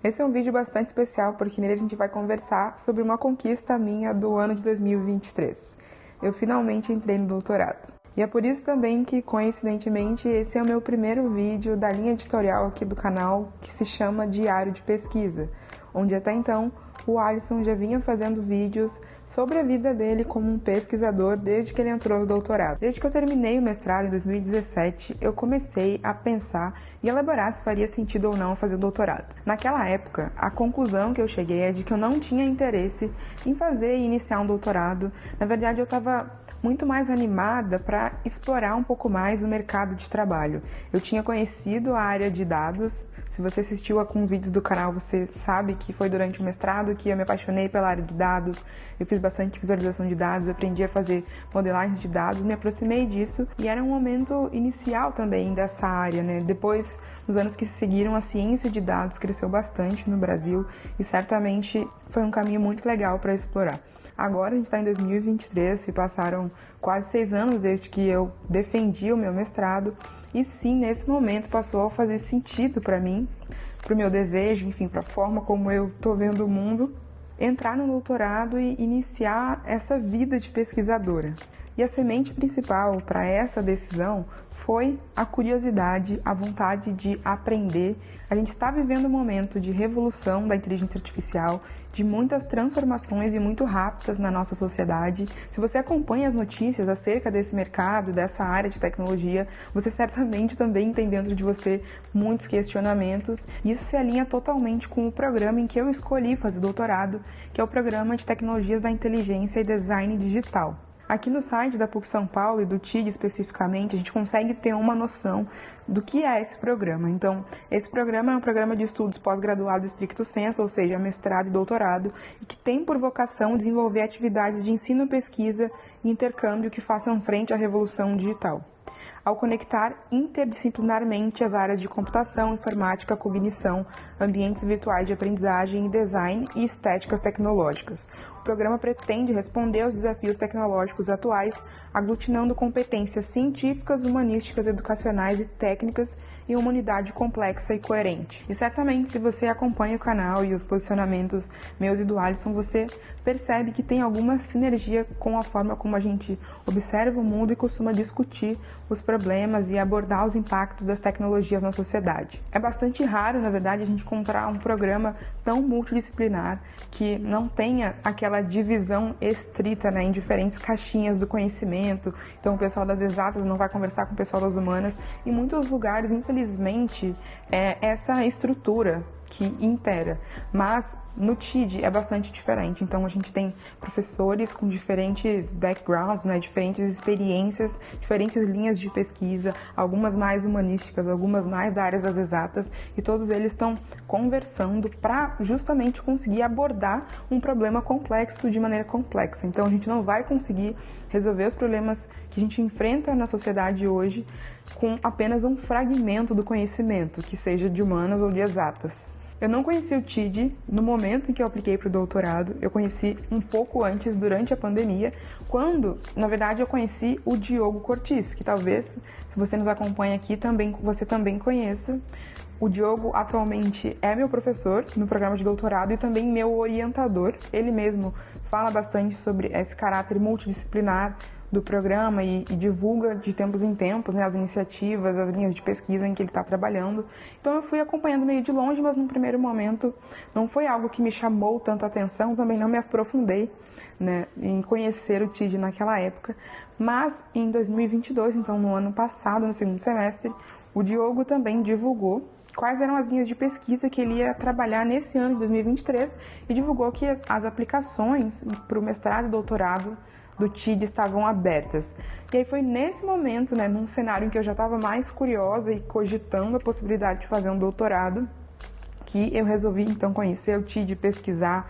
Esse é um vídeo bastante especial porque nele a gente vai conversar sobre uma conquista minha do ano de 2023. Eu finalmente entrei no doutorado. E é por isso também que, coincidentemente, esse é o meu primeiro vídeo da linha editorial aqui do canal, que se chama Diário de Pesquisa, onde até então o Alisson já vinha fazendo vídeos sobre a vida dele como um pesquisador desde que ele entrou no doutorado. Desde que eu terminei o mestrado em 2017, eu comecei a pensar e elaborar se faria sentido ou não fazer doutorado. Naquela época, a conclusão que eu cheguei é de que eu não tinha interesse em fazer e iniciar um doutorado. Na verdade, eu estava muito mais animada para explorar um pouco mais o mercado de trabalho. Eu tinha conhecido a área de dados. Se você assistiu a alguns vídeos do canal, você sabe que foi durante o mestrado que eu me apaixonei pela área de dados. Eu fiz bastante visualização de dados, aprendi a fazer modelagem de dados, me aproximei disso e era um momento inicial também dessa área, né? Depois, nos anos que se seguiram, a ciência de dados cresceu bastante no Brasil e certamente foi um caminho muito legal para explorar. Agora a gente está em 2023, se passaram quase 6 anos desde que eu defendi o meu mestrado e sim, nesse momento passou a fazer sentido para mim, para o meu desejo, enfim, para a forma como eu estou vendo o mundo, entrar no doutorado e iniciar essa vida de pesquisadora. E a semente principal para essa decisão foi a curiosidade, a vontade de aprender. A gente está vivendo um momento de revolução da inteligência artificial, de muitas transformações e muito rápidas na nossa sociedade. Se você acompanha as notícias acerca desse mercado, dessa área de tecnologia, você certamente também tem dentro de você muitos questionamentos. E isso se alinha totalmente com o programa em que eu escolhi fazer doutorado, que é o Programa de Tecnologias da Inteligência e Design Digital. Aqui no site da PUC São Paulo e do TID especificamente, a gente consegue ter uma noção do que é esse programa. Então, esse programa é um programa de estudos pós-graduado stricto sensu, ou seja, mestrado e doutorado, e que tem por vocação desenvolver atividades de ensino, pesquisa e intercâmbio que façam frente à revolução digital, ao conectar interdisciplinarmente as áreas de computação, informática, cognição, ambientes virtuais de aprendizagem, design e estéticas tecnológicas. O programa pretende responder aos desafios tecnológicos atuais, aglutinando competências científicas, humanísticas, educacionais e técnicas em uma unidade complexa e coerente. E certamente, se você acompanha o canal e os posicionamentos meus e do Alisson, você percebe que tem alguma sinergia com a forma como a gente observa o mundo e costuma discutir os problemas e abordar os impactos das tecnologias na sociedade. É bastante raro, na verdade, a gente encontrar um programa tão multidisciplinar que não tenha aquela divisão estrita, né, em diferentes caixinhas do conhecimento. Então, o pessoal das exatas não vai conversar com o pessoal das humanas. Em muitos lugares, infelizmente, é essa estrutura que impera, mas no TID é bastante diferente. Então a gente tem professores com diferentes backgrounds, né, diferentes experiências, diferentes linhas de pesquisa, algumas mais humanísticas, algumas mais da área das exatas, e todos eles estão conversando para justamente conseguir abordar um problema complexo de maneira complexa. Então a gente não vai conseguir resolver os problemas que a gente enfrenta na sociedade hoje com apenas um fragmento do conhecimento, que seja de humanas ou de exatas. Eu não conheci o TID no momento em que eu apliquei para o doutorado, eu conheci um pouco antes, durante a pandemia, quando, na verdade, eu conheci o Diogo Cortis, que talvez, se você nos acompanha aqui, você também conheça. O Diogo atualmente é meu professor no programa de doutorado e também meu orientador. Ele mesmo fala bastante sobre esse caráter multidisciplinar do programa e divulga de tempos em tempos, né, as iniciativas, as linhas de pesquisa em que ele está trabalhando. Então eu fui acompanhando meio de longe, mas no primeiro momento não foi algo que me chamou tanta atenção, também não me aprofundei, né, em conhecer o TID naquela época. Mas em 2022, então no ano passado, no segundo semestre, o Diogo também divulgou quais eram as linhas de pesquisa que ele ia trabalhar nesse ano de 2023 e divulgou que as aplicações para o mestrado e doutorado do TID estavam abertas. E aí foi nesse momento, né, num cenário em que eu já estava mais curiosa e cogitando a possibilidade de fazer um doutorado, que eu resolvi então conhecer o TID, pesquisar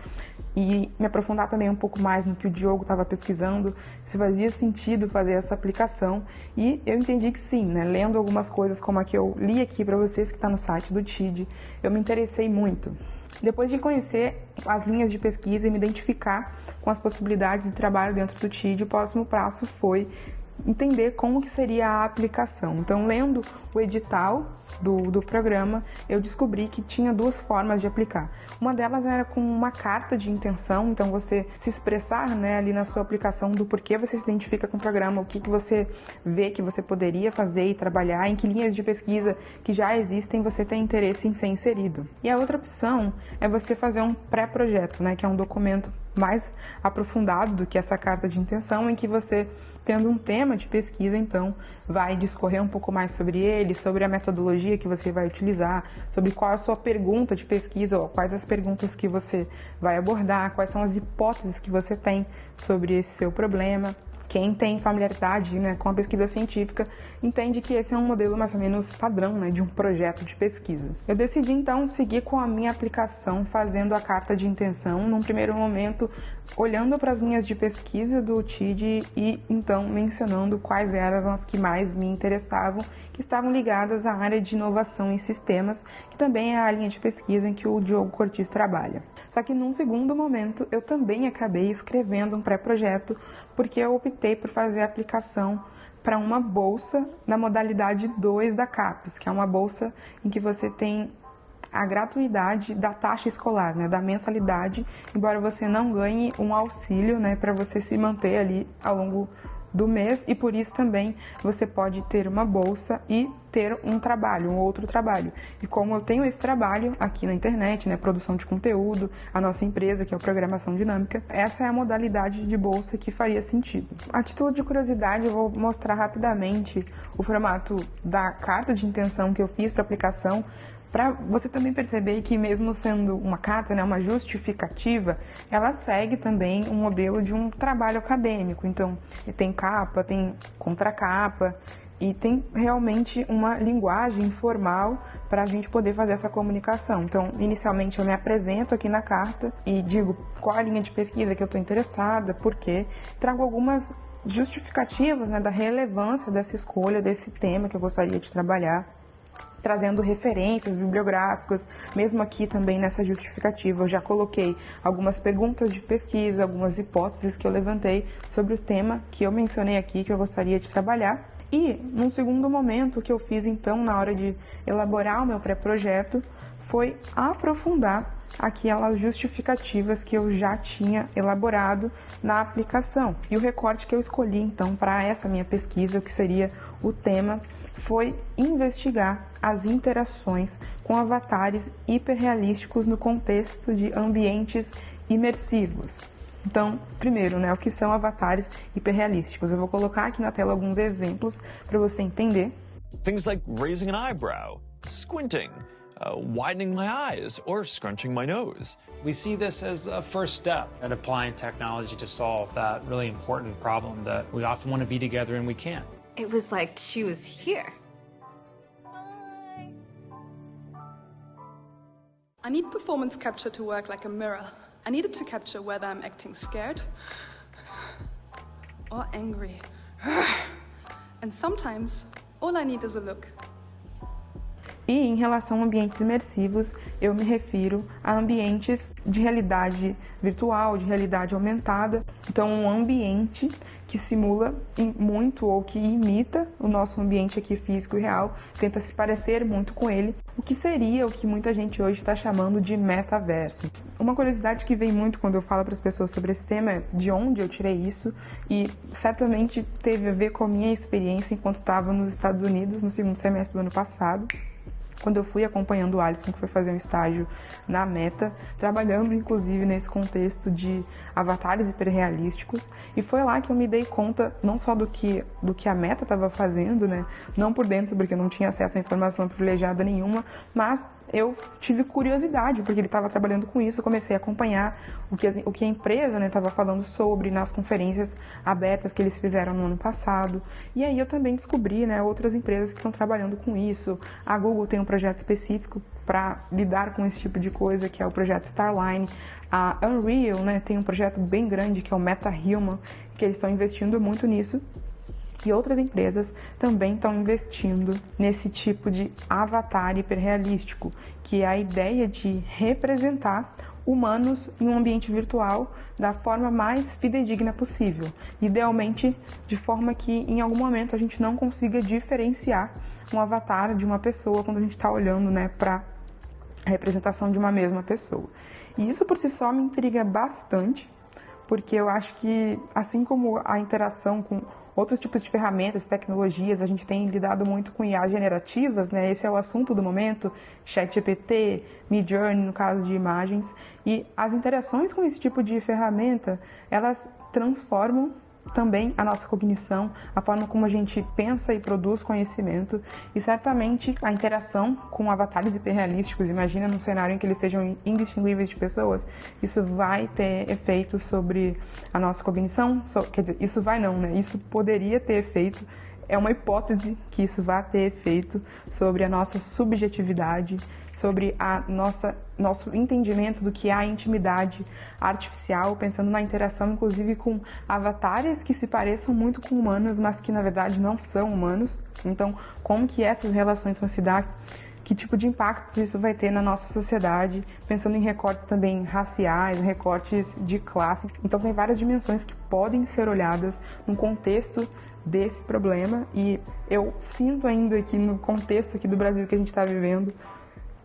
e me aprofundar também um pouco mais no que o Diogo estava pesquisando, se fazia sentido fazer essa aplicação. E eu entendi que sim, né, lendo algumas coisas como a que eu li aqui para vocês, que está no site do TID, eu me interessei muito. Depois de conhecer as linhas de pesquisa e me identificar com as possibilidades de trabalho dentro do TID, o próximo passo foi entender como que seria a aplicação. Então, lendo o edital do programa, eu descobri que tinha duas formas de aplicar. Uma delas era com uma carta de intenção, então você se expressar, né, ali na sua aplicação do porquê você se identifica com o programa, o que você vê que você poderia fazer e trabalhar, em que linhas de pesquisa que já existem você tem interesse em ser inserido. E a outra opção é você fazer um pré-projeto, né, que é um documento mais aprofundado do que essa carta de intenção, em que você, tendo um tema de pesquisa, então, vai discorrer um pouco mais sobre ele, sobre a metodologia que você vai utilizar, sobre qual é a sua pergunta de pesquisa, ou quais as perguntas que você vai abordar, quais são as hipóteses que você tem sobre esse seu problema. Quem tem familiaridade, né, com a pesquisa científica entende que esse é um modelo mais ou menos padrão, né, de um projeto de pesquisa. Eu decidi então seguir com a minha aplicação fazendo a carta de intenção, num primeiro momento olhando para as linhas de pesquisa do TID e então mencionando quais eram as que mais me interessavam, que estavam ligadas à área de inovação em sistemas, que também é a linha de pesquisa em que o Diogo Cortis trabalha. Só que num segundo momento eu também acabei escrevendo um pré-projeto, porque eu optei por fazer a aplicação para uma bolsa na modalidade 2 da CAPES, que é uma bolsa em que você tem a gratuidade da taxa escolar, né, da mensalidade, embora você não ganhe um auxílio, né, para você se manter ali ao longo do mês, e por isso também você pode ter uma bolsa e ter um trabalho, um outro trabalho. E como eu tenho esse trabalho aqui na internet, né, produção de conteúdo, a nossa empresa, que é o Programação Dinâmica, essa é a modalidade de bolsa que faria sentido. A título de curiosidade, eu vou mostrar rapidamente o formato da carta de intenção que eu fiz para aplicação, para você também perceber que mesmo sendo uma carta, né, uma justificativa, ela segue também um modelo de um trabalho acadêmico. Então, tem capa, tem contracapa e tem realmente uma linguagem formal para a gente poder fazer essa comunicação. Então, inicialmente eu me apresento aqui na carta e digo qual a linha de pesquisa que eu estou interessada, por quê, trago algumas justificativas, né, da relevância dessa escolha, desse tema que eu gostaria de trabalhar, trazendo referências bibliográficas. Mesmo aqui também nessa justificativa eu já coloquei algumas perguntas de pesquisa, algumas hipóteses que eu levantei sobre o tema que eu mencionei aqui, que eu gostaria de trabalhar. E, num segundo momento, o que eu fiz então na hora de elaborar o meu pré-projeto foi aprofundar aquelas justificativas que eu já tinha elaborado na aplicação. E o recorte que eu escolhi então para essa minha pesquisa, o que seria o tema, foi investigar as interações com avatares hiperrealísticos no contexto de ambientes imersivos. Então, primeiro, né, o que são avatares hiperrealísticos? Eu vou colocar aqui na tela alguns exemplos para você entender. Things like raising an eyebrow, squinting, widening my eyes, or scrunching my nose. We see this as a first step at applying technology to solve that really important problem that we often want to be together and we can't. It was like she was here. I need performance capture to work like a mirror. I need it to capture whether I'm acting scared or angry. And sometimes, all I need is a look. E em relação a ambientes imersivos, eu me refiro a ambientes de realidade virtual, de realidade aumentada. Então, um ambiente que simula muito ou que imita o nosso ambiente aqui físico e real, tenta se parecer muito com ele, o que seria o que muita gente hoje está chamando de metaverso. Uma curiosidade que vem muito quando eu falo para as pessoas sobre esse tema é de onde eu tirei isso, e certamente teve a ver com a minha experiência enquanto estava nos Estados Unidos no segundo semestre do ano passado, quando eu fui acompanhando o Alisson, que foi fazer um estágio na Meta, trabalhando inclusive nesse contexto de avatares hiperrealísticos, e foi lá que eu me dei conta não só do que a Meta estava fazendo, né, não por dentro, porque eu não tinha acesso a informação privilegiada nenhuma, mas eu tive curiosidade, porque ele estava trabalhando com isso, eu comecei a acompanhar o que a empresa estava falando sobre nas conferências abertas que eles fizeram no ano passado, e aí eu também descobri, né, outras empresas que estão trabalhando com isso. A Google tem um projeto específico para lidar com esse tipo de coisa, que é o projeto Starline. A Unreal, né, tem um projeto bem grande, que é o MetaHuman, que eles estão investindo muito nisso. E outras empresas também estão investindo nesse tipo de avatar hiperrealístico, que é a ideia de representar humanos em um ambiente virtual da forma mais fidedigna possível. Idealmente, de forma que em algum momento a gente não consiga diferenciar um avatar de uma pessoa quando a gente está olhando, né, para a representação de uma mesma pessoa. E isso por si só me intriga bastante, porque eu acho que, assim como a interação com outros tipos de ferramentas, tecnologias, a gente tem lidado muito com IA generativas, né? Esse é o assunto do momento, ChatGPT, Midjourney, no caso de imagens, e as interações com esse tipo de ferramenta, elas transformam também a nossa cognição, a forma como a gente pensa e produz conhecimento, e certamente a interação com avatares hiperrealísticos, imagina num cenário em que eles sejam indistinguíveis de pessoas, isso vai ter efeito sobre a nossa cognição, quer dizer, isso vai não, né? Isso poderia ter efeito, é uma hipótese que isso vai ter efeito sobre a nossa subjetividade, sobre nosso entendimento do que é a intimidade artificial, pensando na interação, inclusive, com avatares que se pareçam muito com humanos, mas que, na verdade, não são humanos. Então, como que essas relações vão se dar? Que tipo de impacto isso vai ter na nossa sociedade? Pensando em recortes também raciais, recortes de classe. Então, tem várias dimensões que podem ser olhadas no contexto desse problema, e eu sinto ainda aqui no contexto aqui do Brasil que a gente está vivendo,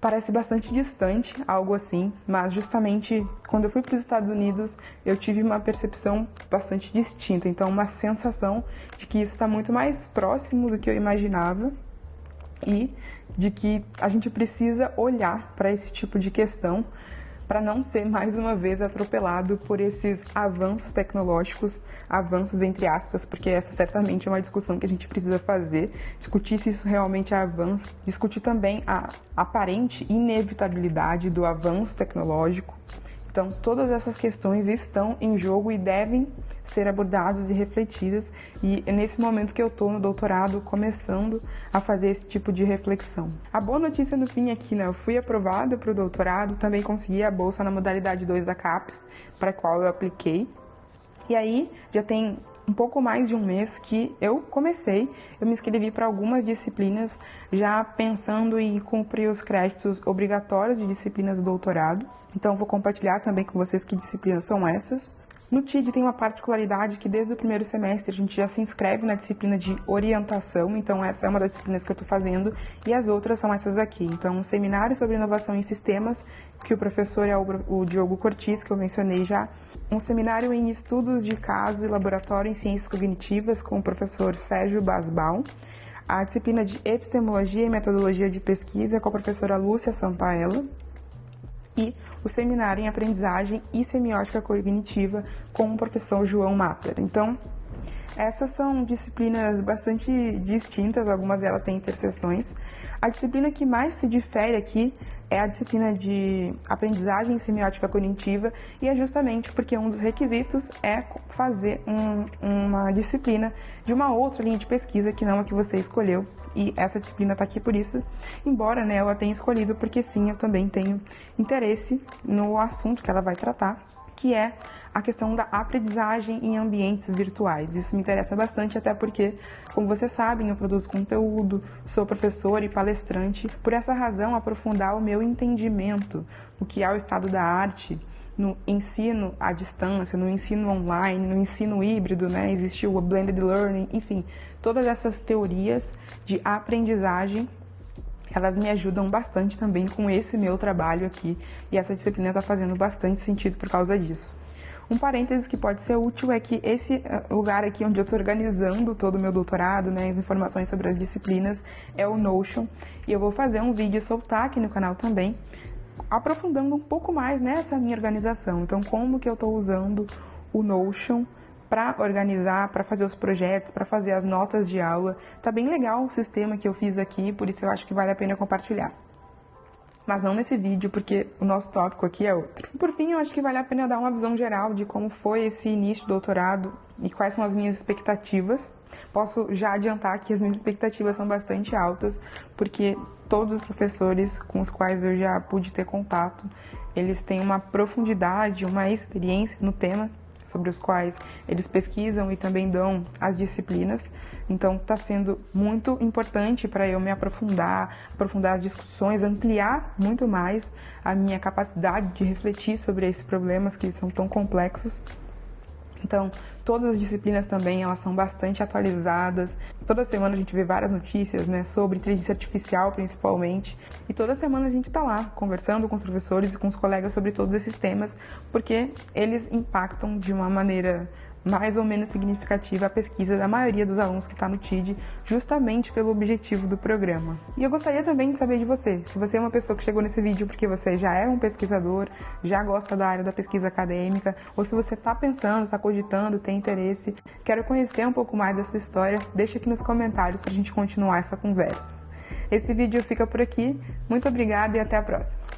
parece bastante distante, algo assim, mas justamente quando eu fui para os Estados Unidos, eu tive uma percepção bastante distinta, então uma sensação de que isso está muito mais próximo do que eu imaginava e de que a gente precisa olhar para esse tipo de questão para não ser mais uma vez atropelado por esses avanços tecnológicos, avanços entre aspas, porque essa certamente é uma discussão que a gente precisa fazer, discutir se isso realmente é avanço, discutir também a aparente inevitabilidade do avanço tecnológico. Então, todas essas questões estão em jogo e devem ser abordadas e refletidas, e é nesse momento que eu estou no doutorado começando a fazer esse tipo de reflexão. A boa notícia no fim aqui, né? Eu fui aprovada para o doutorado, também consegui a bolsa na modalidade 2 da CAPES, para a qual eu apliquei, e aí já tem um pouco mais de um mês que eu me inscrevi para algumas disciplinas, já pensando em cumprir os créditos obrigatórios de disciplinas do doutorado. Então, vou compartilhar também com vocês que disciplinas são essas. No TID tem uma particularidade que desde o primeiro semestre a gente já se inscreve na disciplina de orientação, então essa é uma das disciplinas que eu estou fazendo, e as outras são essas aqui. Então, um seminário sobre inovação em sistemas, que o professor é o Diogo Cortis, que eu mencionei já. Um seminário em estudos de caso e laboratório em ciências cognitivas, com o professor Sérgio Basbaum. A disciplina de epistemologia e metodologia de pesquisa, com a professora Lúcia Santaella. E o seminário em aprendizagem e semiótica cognitiva com o professor João Matter. Então, essas são disciplinas bastante distintas, algumas delas têm interseções. A disciplina que mais se difere aqui é a disciplina de aprendizagem e semiótica cognitiva, e é justamente porque um dos requisitos é fazer uma disciplina de uma outra linha de pesquisa que não a que você escolheu, e essa disciplina está aqui por isso, embora, né, eu a tenha escolhido porque sim, eu também tenho interesse no assunto que ela vai tratar, que é a questão da aprendizagem em ambientes virtuais. Isso me interessa bastante, até porque, como vocês sabem, eu produzo conteúdo, sou professora e palestrante. Por essa razão, aprofundar o meu entendimento do que é o estado da arte no ensino à distância, no ensino online, no ensino híbrido, né? Existe o blended learning, enfim, todas essas teorias de aprendizagem, elas me ajudam bastante também com esse meu trabalho aqui, e essa disciplina está fazendo bastante sentido por causa disso. Um parênteses que pode ser útil é que esse lugar aqui onde eu estou organizando todo o meu doutorado, né, as informações sobre as disciplinas, é o Notion, e eu vou fazer um vídeo e soltar aqui no canal também, aprofundando um pouco mais nessa minha organização. Então, como que eu estou usando o Notion para organizar, para fazer os projetos, para fazer as notas de aula. Tá bem legal o sistema que eu fiz aqui, por isso eu acho que vale a pena compartilhar. Mas não nesse vídeo, porque o nosso tópico aqui é outro. Por fim, eu acho que vale a pena dar uma visão geral de como foi esse início do doutorado e quais são as minhas expectativas. Posso já adiantar que as minhas expectativas são bastante altas, porque todos os professores com os quais eu já pude ter contato, eles têm uma profundidade, uma experiência no tema, sobre os quais eles pesquisam e também dão as disciplinas. Então está sendo muito importante para eu me aprofundar as discussões, ampliar muito mais a minha capacidade de refletir sobre esses problemas que são tão complexos. Então, todas as disciplinas também, elas são bastante atualizadas. Toda semana a gente vê várias notícias, né, sobre inteligência artificial, principalmente. E toda semana a gente está lá, conversando com os professores e com os colegas sobre todos esses temas, porque eles impactam de uma maneira mais ou menos significativa a pesquisa da maioria dos alunos que está no TID, justamente pelo objetivo do programa. E eu gostaria também de saber de você, se você é uma pessoa que chegou nesse vídeo porque você já é um pesquisador, já gosta da área da pesquisa acadêmica, ou se você está pensando, está cogitando, tem interesse, quero conhecer um pouco mais da sua história, deixa aqui nos comentários para a gente continuar essa conversa. Esse vídeo fica por aqui, muito obrigada e até a próxima!